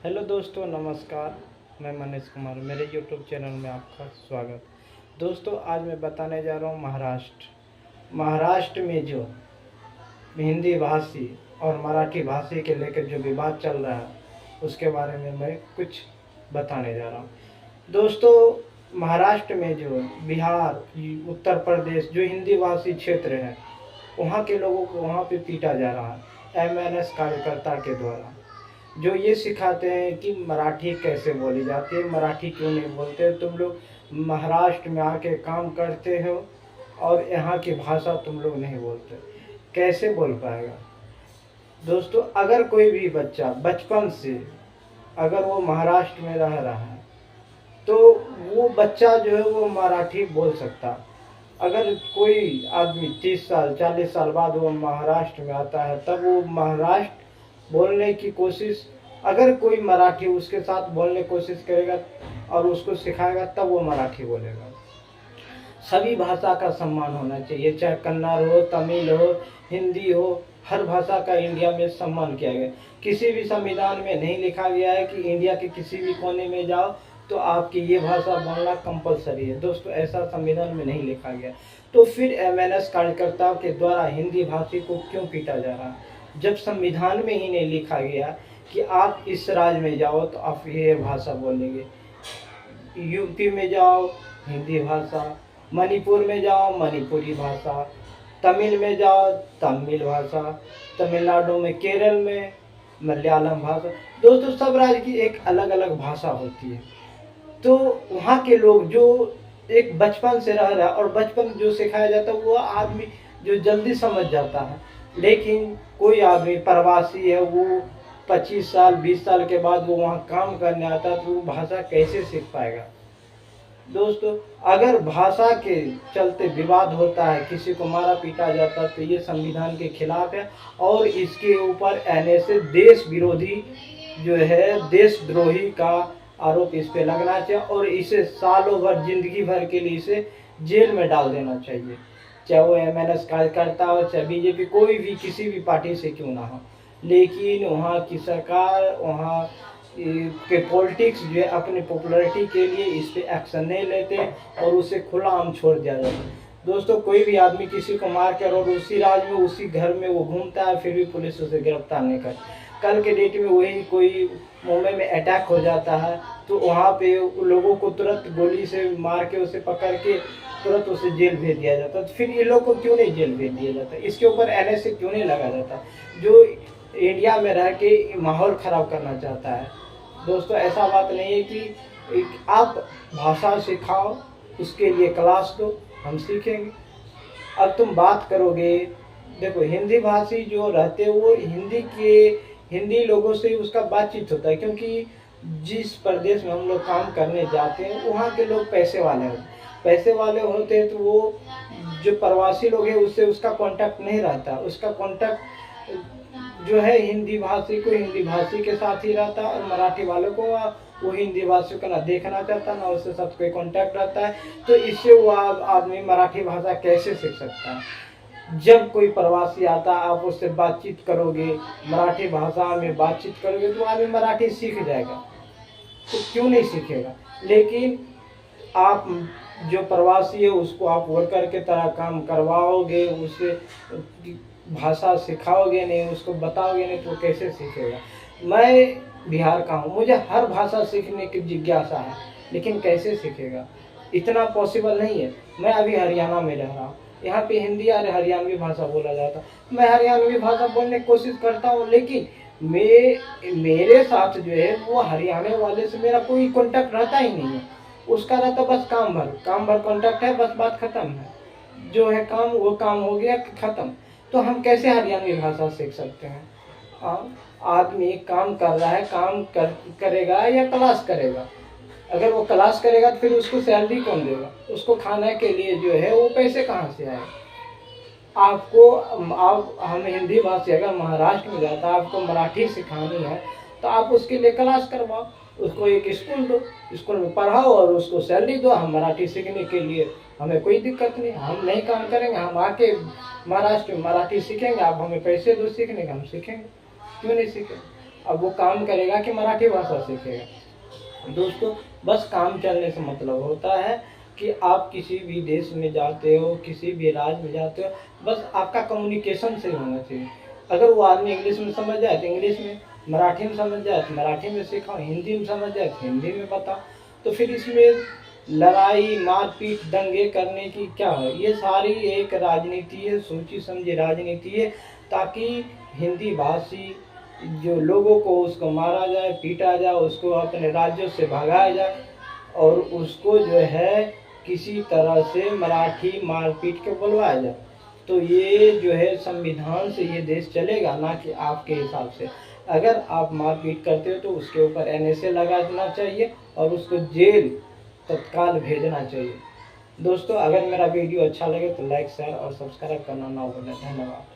Hello दोस्तों, नमस्कार। मैं मनीष कुमार, मेरे यूट्यूब चैनल में आपका स्वागत। दोस्तों, आज मैं बताने जा रहा हूँ महाराष्ट्र में जो हिंदी भाषी और मराठी भाषी के लेकर जो विवाद चल रहा है उसके बारे में मैं कुछ बताने जा रहा हूँ। दोस्तों, महाराष्ट्र में जो बिहार, उत्तर प्रदेश जो हिंदी भाषी क्षेत्र है वहाँ के लोगों को वहाँ पे पीटा जा रहा है एमएनएस कार्यकर्ता के द्वारा, जो ये सिखाते हैं कि मराठी कैसे बोली जाती है, मराठी क्यों नहीं बोलते, तुम लोग महाराष्ट्र में आके काम करते हो और यहाँ की भाषा तुम लोग नहीं बोलते, कैसे बोल पाएगा। दोस्तों, अगर कोई भी बच्चा बचपन से अगर वो महाराष्ट्र में रह रहा है तो वो बच्चा जो है वो मराठी बोल सकता। अगर कोई आदमी 30 साल 40 साल बाद वो महाराष्ट्र में आता है तब वो महाराष्ट्र बोलने की कोशिश, अगर कोई मराठी उसके साथ बोलने की कोशिश करेगा और उसको सिखाएगा तब वो मराठी बोलेगा। सभी भाषा का सम्मान होना चाहिए, चाहे कन्नड़ हो, तमिल हो, हिंदी हो, हर भाषा का इंडिया में सम्मान किया गया। किसी भी संविधान में नहीं लिखा गया है कि इंडिया के किसी भी कोने में जाओ तो आपकी ये भाषा बोलना कंपलसरी है। दोस्तों, ऐसा संविधान में नहीं लिखा गया। तो फिर एमएनएस कार्यकर्ताओं के द्वारा हिंदी भाषी को क्यों पीटा जा रहा है, जब संविधान में ही नहीं लिखा गया कि आप इस राज्य में जाओ तो आप ये भाषा बोलेंगे, यूपी में जाओ हिंदी भाषा, मणिपुर में जाओ मणिपुरी भाषा, तमिल में जाओ तमिल भाषा, तमिलनाडु में, केरल में मलयालम भाषा। दोस्तों, सब राज्य की एक अलग अलग भाषा होती है। तो वहाँ के लोग जो एक बचपन से रह रहा है और बचपन जो सिखाया जाता है वो आदमी जो जल्दी समझ जाता है, लेकिन कोई आदमी प्रवासी है वो 25 साल 20 साल के बाद वो वहाँ काम करने आता है तो वो भाषा कैसे सीख पाएगा। दोस्तों, अगर भाषा के चलते विवाद होता है, किसी को मारा पीटा जाता है तो ये संविधान के खिलाफ है और इसके ऊपर आने से देश विरोधी जो है देशद्रोही का आरोप इस पे लगना चाहिए और इसे सालों भर, जिंदगी भर के लिए इसे जेल में डाल देना चाहिए, चाहे वो एमएनएस कार्यकर्ता हो, चाहे बीजेपी, कोई भी किसी भी पार्टी से क्यों ना हो। लेकिन वहाँ की सरकार, वहाँ के पॉलिटिक्स जो है अपनी पॉपुलैरिटी के लिए इस पे एक्शन नहीं लेते और उसे खुला आम छोड़ दिया जाता है। दोस्तों, कोई भी आदमी किसी को मार कर और उसी राज्य में उसी घर में वो घूमता है फिर भी पुलिस उसे गिरफ्तार नहीं करती। कल के डेट में वही कोई मुंबई में अटैक हो जाता है तो वहाँ पे लोगों को तुरंत गोली से मार के उसे पकड़ के तुरंत उसे जेल भेज दिया जाता। तो फिर ये लोग को क्यों नहीं जेल भेज दिया जाता, इसके ऊपर एनएसए क्यों नहीं लगा जाता, जो इंडिया में रह के माहौल ख़राब करना चाहता है। दोस्तों, ऐसा बात नहीं है कि आप भाषा सिखाओ, उसके लिए क्लास दो, हम सीखेंगे। अब तुम बात करोगे, देखो हिंदी भाषी जो रहते हैं वो हिंदी लोगों से उसका बातचीत होता है, क्योंकि जिस प्रदेश में हम लोग काम करने जाते हैं वहाँ के लोग पैसे वाले होते हैं तो वो जो प्रवासी लोग हैं उससे उसका कांटेक्ट नहीं रहता, उसका कांटेक्ट जो है हिंदी भाषी को हिंदी भाषी के साथ ही रहता है और मराठी वालों को वो हिंदी भाषी को ना देखना चाहता ना उससे साथ कोई कांटेक्ट रहता है। तो इससे वो आदमी मराठी भाषा कैसे सीख सकता है। जब कोई प्रवासी आता आप उससे बातचीत करोगे, मराठी भाषा में बातचीत करोगे तो आदमी मराठी सीख जाएगा, तो क्यों नहीं सीखेगा। लेकिन आप जो प्रवासी है उसको आप वर्कर के तरह काम करवाओगे, उससे भाषा सिखाओगे नहीं, उसको बताओगे नहीं तो कैसे सीखेगा। मैं बिहार का हूँ, मुझे हर भाषा सीखने की जिज्ञासा है, लेकिन कैसे सीखेगा, इतना पॉसिबल नहीं है। मैं अभी हरियाणा में रह रहा हूँ, यहाँ पे हिंदी और हरियाणवी भाषा बोला जाता है। मैं हरियाणवी भाषा बोलने की कोशिश करता हूँ, लेकिन मेरे साथ जो है वो हरियाणा वाले से मेरा कोई कांटेक्ट रहता ही नहीं है। उसका रहता बस काम भर कांटेक्ट है, बस बात खत्म है, जो है काम वो काम हो गया खत्म। तो हम कैसे हरियाणवी भाषा सीख सकते हैं। आदमी काम कर रहा है, करेगा या क्लास करेगा। अगर वो क्लास करेगा तो फिर उसको सैलरी कौन देगा, उसको खाने के लिए जो है वो पैसे कहाँ से आए। हम हिंदी भाषी अगर महाराष्ट्र में जाता है, आपको मराठी सिखानी है तो आप उसके लिए क्लास करवाओ, उसको एक स्कूल दो, स्कूल में पढ़ाओ और उसको सैलरी दो। हम मराठी सीखने के लिए हमें कोई दिक्कत नहीं, हम नहीं काम करेंगे, हम आके महाराष्ट्र में मराठी सीखेंगे, आप हमें पैसे दो सीखने का, हम सीखेंगे, क्यों नहीं सीखेंगे। अब वो काम करेगा कि मराठी भाषा सीखेगा। दोस्तों बस काम चलने से मतलब होता है कि आप किसी भी देश में जाते हो, किसी भी राज्य में जाते हो, बस आपका कम्युनिकेशन सही होना चाहिए। अगर वो आदमी इंग्लिश में समझ जाए तो इंग्लिश में, मराठी में समझ जाए तो मराठी में सिखाओ, हिंदी में समझ जाए तो हिंदी में बताओ। तो फिर इसमें लड़ाई मारपीट दंगे करने की क्या है? ये सारी एक राजनीति है, सोची समझी राजनीति है, ताकि हिंदी भाषी जो लोगों को उसको मारा जाए, पीटा जाए, उसको अपने राज्यों से भगाया जाए, और उसको जो है किसी तरह से मराठी मारपीट के बुलवाया जाए। तो ये जो है संविधान से ये देश चलेगा, ना कि आपके हिसाब से। अगर आप मारपीट करते हो तो उसके ऊपर NSA लगा देना चाहिए और उसको जेल तत्काल भेजना चाहिए। दोस्तों अगर मेरा वीडियो अच्छा लगे तो लाइक शेयर और सब्सक्राइब करना ना भूलें। धन्यवाद।